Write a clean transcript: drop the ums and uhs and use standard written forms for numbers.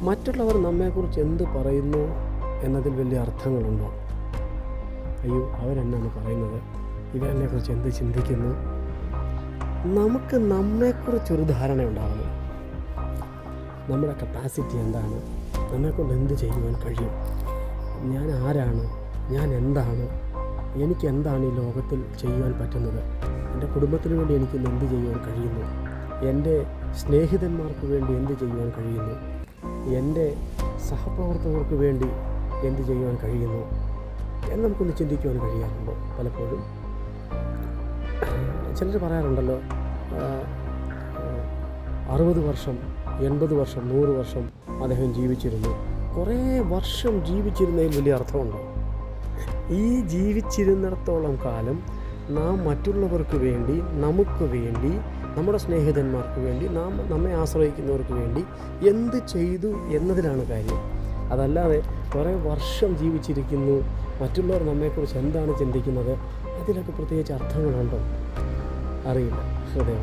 മറ്റുള്ളവർ നമ്മെക്കുറിച്ച് എന്ത് പറയുന്നു എന്നതിൽ വലിയ അർത്ഥങ്ങളുണ്ടോ? അയ്യോ, അവരെന്നാണ് പറയുന്നത്, ഇവരെന്നെക്കുറിച്ച് എന്ത് ചിന്തിക്കുന്നു? നമുക്ക് നമ്മെക്കുറിച്ചൊരു ധാരണ ഉണ്ടാകണം. നമ്മുടെ കപ്പാസിറ്റി എന്താണ്? നമ്മെക്കൊണ്ട് എന്ത് ചെയ്യുവാൻ കഴിയും? ഞാൻ ആരാണ്? ഞാൻ എന്താണ്? എനിക്ക് എന്താണ് ഈ ലോകത്തിൽ ചെയ്യുവാൻ പറ്റുന്നത്? എൻ്റെ കുടുംബത്തിന് വേണ്ടി എനിക്ക് എന്ത് ചെയ്യുവാൻ കഴിയുന്നു? എൻ്റെ സ്നേഹിതന്മാർക്ക് വേണ്ടി എന്ത് ചെയ്യുവാൻ കഴിയുന്നു? എൻ്റെ സഹപ്രവർത്തകർക്ക് വേണ്ടി എന്ത് ചെയ്യുവാൻ കഴിയുന്നു എന്ന് നമുക്കൊന്ന് ചിന്തിക്കുവാൻ കഴിയാറുണ്ടോ? പലപ്പോഴും ചിലർ പറയാറുണ്ടല്ലോ, 60 വർഷം, 80 വർഷം, 100 വർഷം അദ്ദേഹം ജീവിച്ചിരുന്നു. കുറേ വർഷം ജീവിച്ചിരുന്നതിൽ വലിയ അർത്ഥമുണ്ടോ? ഈ ജീവിച്ചിരുന്നിടത്തോളം കാലം നാം മറ്റുള്ളവർക്ക് വേണ്ടി, നമുക്ക് വേണ്ടി, നമ്മുടെ സ്നേഹിതന്മാർക്ക് വേണ്ടി, നമ്മെ ആശ്രയിക്കുന്നവർക്ക് വേണ്ടി എന്ത് ചെയ്തു എന്നതിലാണ് കാര്യം. അതല്ലാതെ കുറേ വർഷം ജീവിച്ചിരിക്കുന്നു, മറ്റുള്ളവർ നമ്മെക്കുറിച്ച് എന്താണ് ചിന്തിക്കുന്നത്, അതിലൊക്കെ പ്രത്യേകിച്ച് അർത്ഥങ്ങളുണ്ടോ? അറിയില്ല. ഹൃദയം